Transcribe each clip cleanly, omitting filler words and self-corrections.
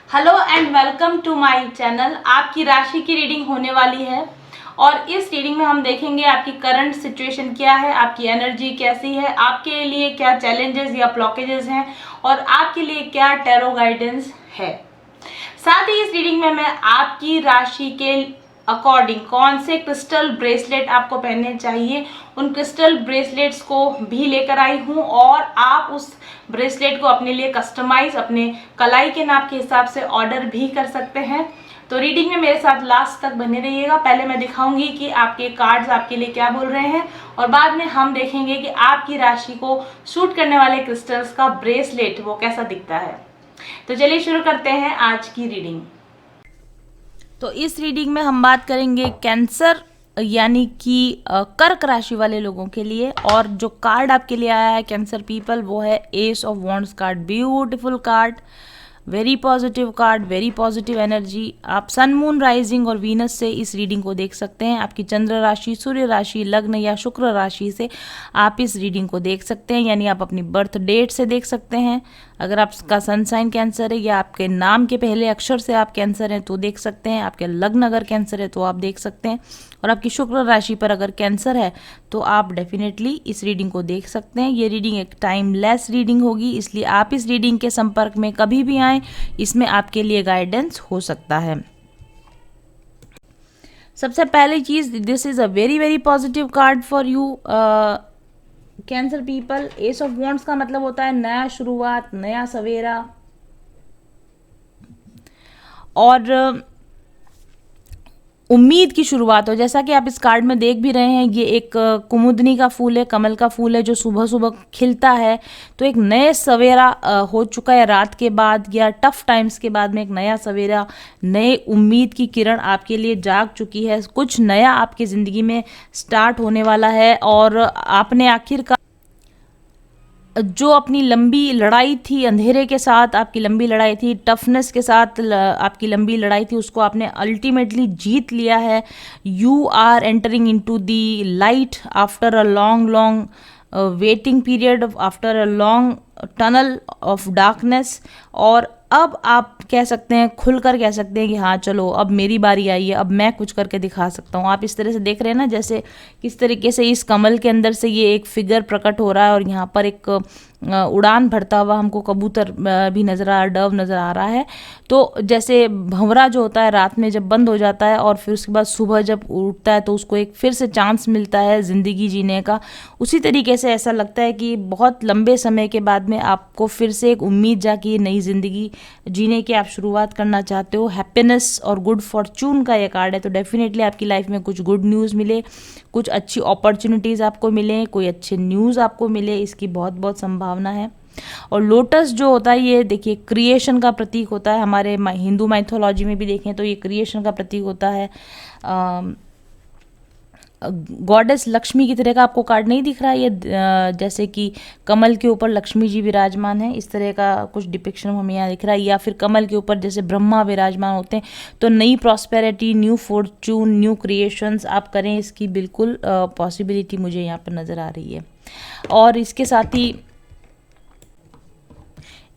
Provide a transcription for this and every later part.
Hello and welcome to my channel. आपकी राशि की रीडिंग होने वाली है और इस रीडिंग में हम देखेंगे आपकी करंट सिचुएशन क्या है, आपकी एनर्जी कैसी है, आपके लिए क्या चैलेंजेस या ब्लॉकेजेस हैं और आपके लिए क्या टैरो गाइडेंस है। साथ ही इस रीडिंग में मैं आपकी राशि के अकॉर्डिंग कौन से क्रिस्टल ब्रेसलेट आपको पहनने चाहिए उन क्रिस्टल ब्रेसलेट्स को भी लेकर आई हूँ और आप उस ब्रेसलेट को अपने लिए कस्टमाइज अपने कलाई के नाप के हिसाब से ऑर्डर भी कर सकते हैं। तो रीडिंग में मेरे साथ लास्ट तक बने रहिएगा। पहले मैं दिखाऊंगी कि आपके कार्ड्स आपके लिए क्या बोल रहे हैं और बाद में हम देखेंगे कि आपकी राशि को सूट करने वाले क्रिस्टल्स का ब्रेसलेट वो कैसा दिखता है। तो चलिए शुरू करते हैं आज की रीडिंग। तो इस रीडिंग में हम बात करेंगे कैंसर यानी कि कर्क राशि वाले लोगों के लिए, और जो कार्ड आपके लिए आया है कैंसर पीपल वो है S of wands card. Beautiful card, very positive card, very positive energy. आप सन, मून, राइजिंग और वीनस से इस रीडिंग को देख सकते हैं। आपकी चंद्र राशि, सूर्य राशि, लग्न या शुक्र राशि से आप इस रीडिंग को देख सकते हैं, यानी आप अपनी बर्थ डेट से देख सकते हैं। अगर आपका सन साइन कैंसर है या आपके नाम के पहले अक्षर से आप कैंसर हैं तो देख सकते हैं। आपके लग्न अगर कैंसर है तो आप देख सकते हैं, और आपकी शुक्र राशि पर अगर कैंसर है तो आप डेफिनेटली इस रीडिंग को देख सकते हैं। ये रीडिंग एक टाइमलेस रीडिंग होगी, इसलिए आप इस रीडिंग के संपर्क में कभी भी आएँ, इसमें आपके लिए गाइडेंस हो सकता है। सबसे पहली चीज, this is a very very positive card for you cancer people. S of wands का मतलब होता है नया शुरुआत, नया सवेरा, और उम्मीद की शुरुआत हो। जैसा कि आप इस कार्ड में देख भी रहे हैं, ये एक कुमुदनी का फूल है, कमल का फूल है जो सुबह सुबह खिलता है। तो एक नए सवेरा हो चुका है रात के बाद या टफ टाइम्स के बाद में एक नया सवेरा, नए उम्मीद की किरण आपके लिए जाग चुकी है। कुछ नया आपकी ज़िंदगी में स्टार्ट होने वाला है और आपने आखिरकार जो अपनी लंबी लड़ाई थी, अंधेरे के साथ आपकी लंबी लड़ाई थी, टफनेस के साथ आपकी लंबी लड़ाई थी, उसको आपने अल्टीमेटली जीत लिया है। You are entering into the light after a long long waiting period, after a long tunnel of darkness. और अब आप कह सकते हैं, खुलकर कह सकते हैं कि हाँ चलो अब मेरी बारी आई है, अब मैं कुछ करके दिखा सकता हूँ। आप इस तरह से देख रहे हैं ना, जैसे किस तरीके से इस कमल के अंदर से ये एक फिगर प्रकट हो रहा है और यहाँ पर एक उड़ान भरता हुआ हमको कबूतर भी नज़र आ रहा है, डव नज़र आ रहा है। तो जैसे भंवरा जो होता है रात में जब बंद हो जाता है और फिर उसके बाद सुबह जब उठता है तो उसको एक फिर से चांस मिलता है ज़िंदगी जीने का, उसी तरीके से ऐसा लगता है कि बहुत लंबे समय के बाद में आपको फिर से एक उम्मीद जागी, नई ज़िंदगी जीने की आप शुरुआत करना चाहते हो। हैप्पीनेस और गुड फॉर्चून का ये कार्ड है, तो डेफिनेटली आपकी लाइफ में कुछ गुड न्यूज़ मिले, कुछ अच्छी अपॉर्चुनिटीज़ आपको मिले, कोई अच्छे न्यूज़ आपको मिले, इसकी बहुत बहुत संभावना है। और लोटस जो होता है ये देखिए क्रिएशन का प्रतीक होता है। हमारे हिंदू माइथोलॉजी में भी देखें तो ये क्रिएशन का प्रतीक होता है। गॉडेस लक्ष्मी की तरह का आपको कार्ड नहीं दिख रहा है ये, जैसे कि कमल के ऊपर लक्ष्मी जी विराजमान है, इस तरह का कुछ डिपिक्शन हमें यहाँ दिख रहा है, या फिर कमल के ऊपर जैसे ब्रह्मा विराजमान होते हैं। तो नई prosperity, new Fortune, new creations आप करें, इसकी बिल्कुल पॉसिबिलिटी मुझे यहाँ पर नज़र आ रही है। और इसके साथ ही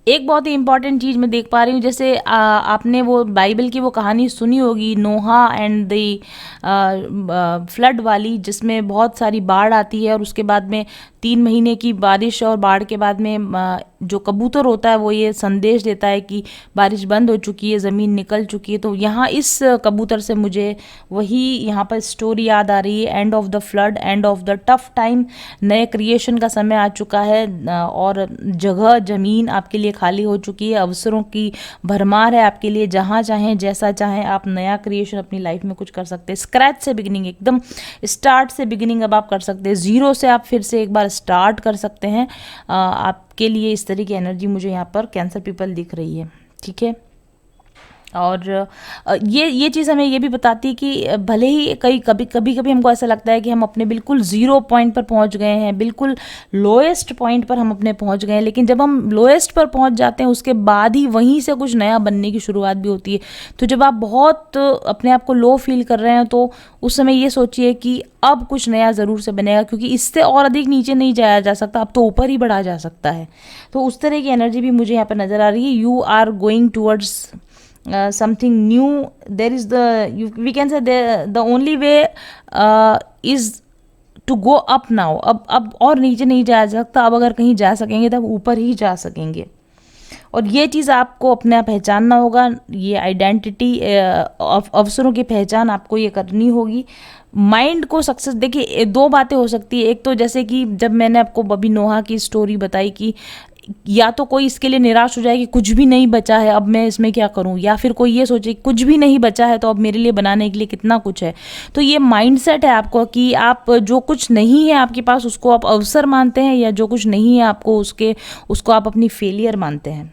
एक बहुत ही इंपॉर्टेंट चीज़ मैं देख पा रही हूँ, जैसे आपने वो बाइबल की वो कहानी सुनी होगी नोहा एंड द फ्लड वाली, जिसमें बहुत सारी बाढ़ आती है और उसके बाद में 3 महीने की बारिश और बाढ़ के बाद में जो कबूतर होता है वो ये संदेश देता है कि बारिश बंद हो चुकी है, ज़मीन निकल चुकी है। तो यहाँ इस कबूतर से मुझे वही यहाँ पर स्टोरी याद आ रही है, end of the flood, end of the tough time, नए क्रिएशन का समय आ चुका है और जगह ज़मीन आपके लिए खाली हो चुकी है, अवसरों की भरमार है आपके लिए, जहाँ चाहें जैसा चाहें आप नया क्रिएशन अपनी लाइफ में कुछ कर सकते हैं। स्क्रैच से बिगिनिंग, एकदम स्टार्ट से बिगिनिंग अब आप कर सकते हैं, ज़ीरो से आप फिर से एक बार स्टार्ट कर सकते हैं। आपके लिए इस तरह की एनर्जी मुझे यहाँ पर कैंसर पीपल दिख रही है, ठीक है। और ये चीज़ हमें ये भी बताती है कि भले ही कभी कभी हमको ऐसा लगता है कि हम अपने बिल्कुल ज़ीरो पॉइंट पर पहुंच गए हैं, बिल्कुल लोएस्ट पॉइंट पर हम अपने पहुंच गए हैं, लेकिन जब हम लोएस्ट पर पहुंच जाते हैं उसके बाद ही वहीं से कुछ नया बनने की शुरुआत भी होती है। तो जब आप बहुत अपने आप को लो फील कर रहे हैं तो उस समय ये सोचिए कि अब कुछ नया ज़रूर से बनेगा, क्योंकि इससे और अधिक नीचे नहीं जाया जा सकता, अब तो ऊपर ही बढ़ा जा सकता है। तो उस तरह की एनर्जी भी मुझे यहाँ पर नज़र आ रही है। You are going towards something new. There is we can say the only way is to go up now. अब और नीचे नहीं जा सकता. अब अगर कहीं जा सकेंगे तब ऊपर ही जा सकेंगे. और ये चीज़ आपको अपने आप पहचानना होगा. ये आइडेंटिटी, अवसरों की पहचान आपको ये करनी होगी. माइंड को सक्सेस, देखिए दो बातें हो सकती है. एक तो जैसे कि जब मैंने आपको बबी नोहा की स्टोरी बताई कि या तो कोई इसके लिए निराश हो जाए कि कुछ भी नहीं बचा है, अब मैं इसमें क्या करूं, या फिर कोई ये सोचे कुछ भी नहीं बचा है तो अब मेरे लिए बनाने के लिए कितना कुछ है. तो ये माइंडसेट है आपको कि आप जो कुछ नहीं है आपके पास उसको आप अवसर मानते हैं, या जो कुछ नहीं है आपको उसको आप अपनी फेलियर मानते हैं.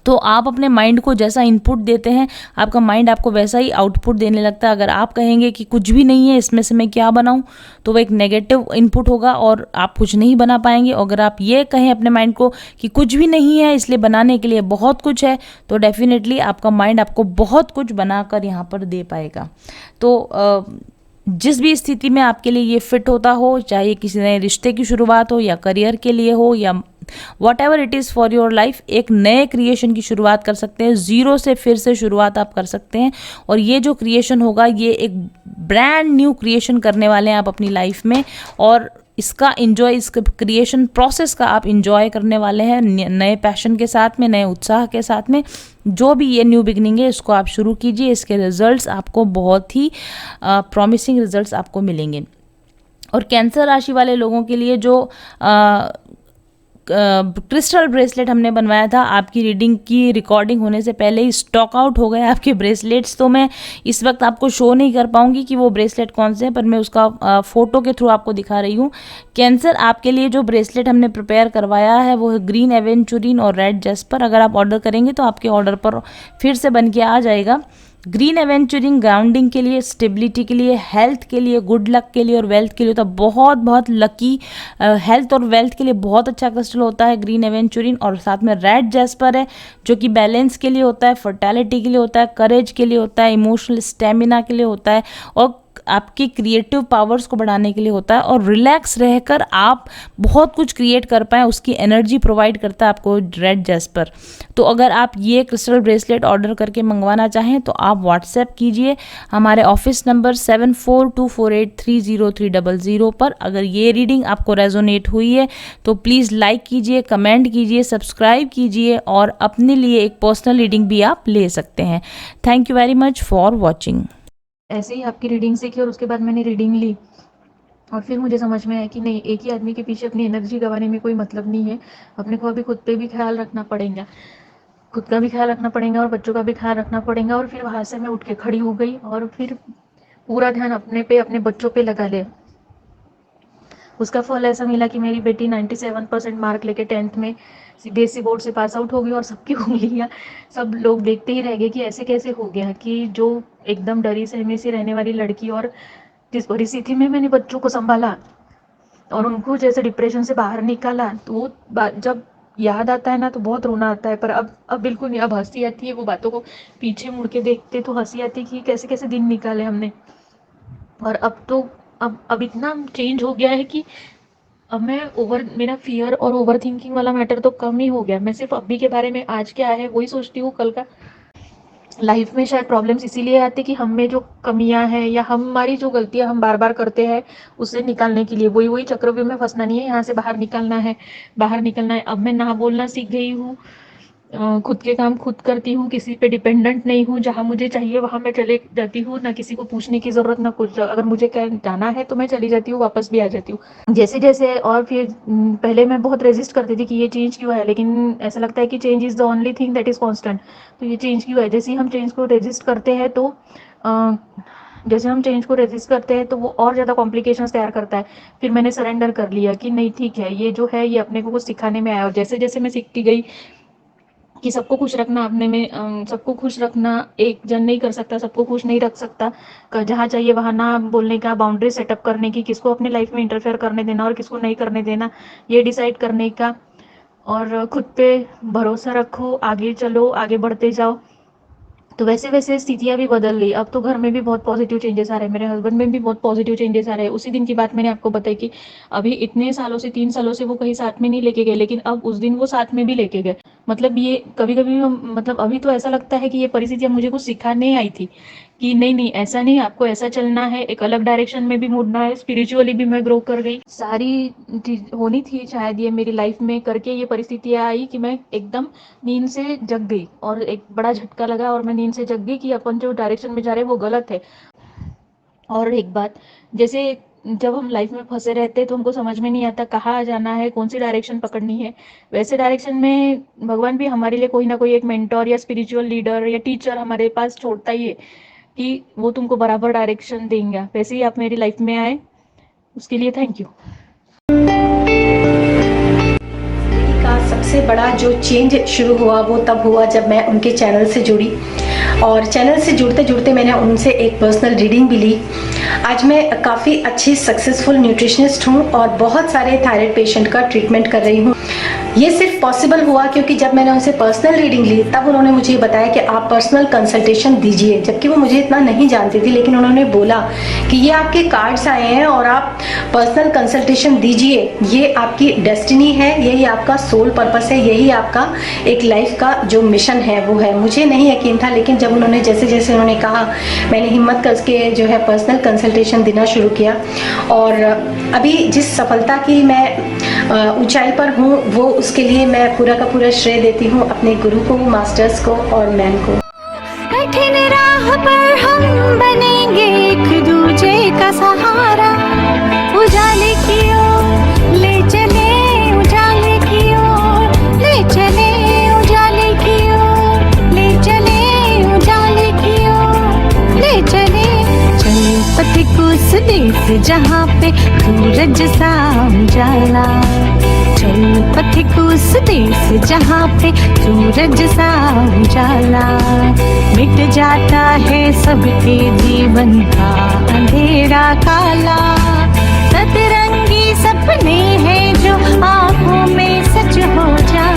तो आप अपने माइंड को जैसा इनपुट देते हैं आपका माइंड आपको वैसा ही आउटपुट देने लगता है. अगर आप कहेंगे कि कुछ भी नहीं है इसमें से मैं क्या बनाऊं, तो वो एक नेगेटिव इनपुट होगा और आप कुछ नहीं बना पाएंगे. अगर आप ये कहें अपने माइंड को कि कुछ भी नहीं है इसलिए बनाने के लिए बहुत कुछ है, तो डेफिनेटली आपका माइंड आपको बहुत कुछ बनाकर यहाँ पर दे पाएगा. तो जिस भी स्थिति में आपके लिए ये फिट होता हो, चाहे किसी नए रिश्ते की शुरुआत हो या करियर के लिए हो या what ever it is for your life, एक नए क्रिएशन की शुरुआत कर सकते हैं. ज़ीरो से फिर से शुरुआत आप कर सकते हैं. और ये जो क्रिएशन होगा ये एक ब्रांड न्यू क्रिएशन करने वाले हैं आप अपनी लाइफ में. और इसका इंजॉय, इस क्रिएशन प्रोसेस का आप इंजॉय करने वाले हैं नए पैशन के साथ में, नए उत्साह के साथ में. जो भी ये न्यू बिगनिंग है इसको आप शुरू कीजिए. इसके रिजल्ट्स आपको बहुत ही प्रॉमिसिंग रिजल्ट्स आपको मिलेंगे. और कैंसर राशि वाले लोगों के लिए जो क्रिस्टल ब्रेसलेट हमने बनवाया था, आपकी रीडिंग की रिकॉर्डिंग होने से पहले ही स्टॉक आउट हो गए आपके ब्रेसलेट्स. तो मैं इस वक्त आपको शो नहीं कर पाऊंगी कि वो ब्रेसलेट कौन से हैं, पर मैं उसका फ़ोटो के थ्रू आपको दिखा रही हूँ. कैंसर, आपके लिए जो ब्रेसलेट हमने प्रिपेयर करवाया है वो है ग्रीन एवेंचुरिन और रेड जेस्पर. अगर आप ऑर्डर करेंगे तो आपके ऑर्डर पर फिर से बन के आ जाएगा. ग्रीन एवेंचुरिंग ग्राउंडिंग के लिए, स्टेबिलिटी के लिए, हेल्थ के लिए, गुड लक के लिए और वेल्थ के लिए होता है. बहुत बहुत लकी, हेल्थ और वेल्थ के लिए बहुत अच्छा क्रिस्टल होता है ग्रीन एवेंचुरिन. और साथ में रेड जेस्पर है जो कि बैलेंस के लिए होता है, फर्टैलिटी के लिए होता है, करेज के लिए होता है, इमोशनल स्टेमिना के लिए होता है और आपकी क्रिएटिव पावर्स को बढ़ाने के लिए होता है. और रिलैक्स रहकर आप बहुत कुछ क्रिएट कर पाएँ उसकी एनर्जी प्रोवाइड करता है आपको रेड जेस्पर. तो अगर आप ये क्रिस्टल ब्रेसलेट ऑर्डर करके मंगवाना चाहें तो आप व्हाट्सएप कीजिए हमारे ऑफिस नंबर 7424830300 पर. अगर ये रीडिंग आपको रेजोनेट हुई है तो प्लीज़ लाइक कीजिए, कमेंट कीजिए, सब्सक्राइब कीजिए और अपने लिए एक पर्सनल रीडिंग भी आप ले सकते हैं. Thank you very much for watching. ऐसे ही आपकी रीडिंग सीखी और उसके बाद मैंने रीडिंग ली और फिर मुझे समझ में आया कि नहीं, एक ही आदमी के पीछे अपनी एनर्जी गंवाने में कोई मतलब नहीं है. अपने को अभी खुद पे भी ख्याल रखना पड़ेगा, खुद का भी ख्याल रखना पड़ेगा और बच्चों का भी ख्याल रखना पड़ेगा. और फिर वहाँ से मैं उठ के खड़ी हो गई और फिर पूरा ध्यान अपने पे, अपने बच्चों पे लगा लिया. उसका फल ऐसा मिला कि मेरी बेटी 97% मार्क लेके 10th में सीबीएसई बोर्ड से पास आउट हो गई. और सबकी उंगलियां, सब लोग देखते ही रह गए कि ऐसे कैसे हो गया कि जो एकदम डरी सहमी सी रहने वाली लड़की और जिस परिस्थिति में मैंने बच्चों को संभाला और उनको जैसे डिप्रेशन से बाहर निकाला, तो वो जब याद आता है ना तो बहुत रोना आता है. पर अब बिल्कुल नहीं, अब हंसी आती है वो बातों को पीछे मुड़ के देखते तो हंसी आती है कि कैसे कैसे दिन निकाले हमने. और अब तो अब इतना चेंज हो गया है कि अब मेरा फियर और ओवर थिंकिंग वाला मैटर तो कम ही हो गया. मैं सिर्फ अभी के बारे में, आज क्या है वही सोचती हूँ. कल का लाइफ में शायद प्रॉब्लम्स इसीलिए आते कि हम में जो कमियां हैं या हमारी जो गलतियां हम बार बार करते हैं उससे निकालने के लिए. वही चक्रव्यूह में फंसना नहीं है, यहाँ से बाहर निकलना है, बाहर निकलना है. अब मैं ना बोलना सीख गई हूँ, खुद के काम खुद करती हूँ, किसी पे डिपेंडेंट नहीं हूँ. जहाँ मुझे चाहिए वहाँ मैं चले जाती हूँ, ना किसी को पूछने की ज़रूरत ना कुछ. अगर मुझे कहीं जाना है तो मैं चली जाती हूँ, वापस भी आ जाती हूँ जैसे जैसे. और फिर पहले मैं बहुत रेजिस्ट करती थी कि ये चेंज क्यों है, लेकिन ऐसा लगता है कि change is the only thing that is constant. तो ये चेंज क्यों है, जैसे ही हम चेंज को रेजिस्ट करते हैं तो वो और ज़्यादा कॉम्प्लिकेशंस तैयार करता है. फिर मैंने सरेंडर कर लिया कि नहीं ठीक है, ये जो है ये अपने को कुछ सिखाने में आया. और जैसे जैसे मैं सीखती गई कि सबको खुश रखना, अपने में सबको खुश रखना एक जन नहीं कर सकता, सबको खुश नहीं रख सकता. जहाँ चाहिए वहाँ ना बोलने का, बाउंड्री सेटअप करने की, किसको अपने लाइफ में इंटरफेयर करने देना और किसको नहीं करने देना, ये डिसाइड करने का. और खुद पे भरोसा रखो, आगे चलो, आगे बढ़ते जाओ. तो वैसे वैसे स्थितियाँ भी बदल गई. अब तो घर में भी बहुत पॉजिटिव चेंजेस आ रहे हैं, मेरे हस्बैंड में भी बहुत पॉजिटिव चेंजेस आ रहे हैं. उसी दिन की बात मैंने आपको बताई कि अभी इतने सालों से, 3 सालों से वो कहीं साथ में नहीं लेके गए, लेकिन अब उस दिन वो साथ में भी लेके गए. मतलब ये कभी कभी मतलब अभी तो ऐसा लगता है कि ये परिस्थितियाँ मुझे कुछ सिखाने आई थी कि नहीं नहीं ऐसा नहीं, आपको ऐसा चलना है, एक अलग डायरेक्शन में भी मुड़ना है। स्पिरिचुअली भी मैं ग्रो कर गई। सारी चीज होनी थी शायद ये मेरी लाइफ में करके ये परिस्थितियाँ आई कि मैं एकदम नींद से जग गई और एक बड़ा झटका लगा और मैं नींद से जग गई कि अपन जो डायरेक्शन में जा रहे हैं वो गलत है। और एक बात, जैसे जब हम लाइफ में फंसे रहते हैं तो हमको समझ में नहीं आता कहाँ जाना है, कौन सी डायरेक्शन पकड़नी है। वैसे डायरेक्शन में भगवान भी हमारे लिए कोई ना कोई एक मेंटोर या स्पिरिचुअल लीडर या टीचर हमारे पास छोड़ता ही है कि वो तुमको बराबर डायरेक्शन देंगे। वैसे ही आप मेरी लाइफ में आए, उसके लिए थैंक यू। का सबसे बड़ा जो चेंज शुरू हुआ वो तब हुआ जब मैं उनके चैनल से जुड़ी, और चैनल से जुड़ते जुड़ते मैंने उनसे एक पर्सनल रीडिंग भी ली। आज मैं काफ़ी अच्छी सक्सेसफुल न्यूट्रिशनिस्ट हूँ और बहुत सारे थायराइड पेशेंट का ट्रीटमेंट कर रही हूँ। ये सिर्फ पॉसिबल हुआ क्योंकि जब मैंने उनसे पर्सनल रीडिंग ली तब उन्होंने मुझे बताया कि आप पर्सनल कंसल्टेशन दीजिए, जबकि वो मुझे इतना नहीं जानती थी, लेकिन उन्होंने बोला कि ये आपके कार्ड्स आए हैं और आप पर्सनल कंसल्टेशन दीजिए, ये आपकी डेस्टिनी है, यही आपका सोल पर्पस है, यही आपका एक लाइफ का जो मिशन है वो है। मुझे नहीं यकीन था, लेकिन जब उन्होंने जैसे जैसे उन्होंने कहा मैंने हिम्मत करके जो है पर्सनल कंसल्टेशन देना शुरू किया, और अभी जिस सफलता की मैं ऊंचाई पर हूँ वो उसके लिए मैं पूरा का पूरा श्रेय देती हूँ अपने गुरु को, मास्टर्स को और मैम को। कठिन राह पर हम बनेंगे एक दूजे का सहारा, उजाले की ओर ले चले, उजाले की ओर ले चले, उजाले की ओर ले चले, उजाले की ओर ले चले। चले पथिक उस देश जहाँ पे सूरज सा उजाला, चल पथिक उस देश जहाँ पे सूरज सा उजाला, मिट जाता है सबके जीवन का अंधेरा काला, सतरंगी सपने हैं जो आँखों में सच हो जाए।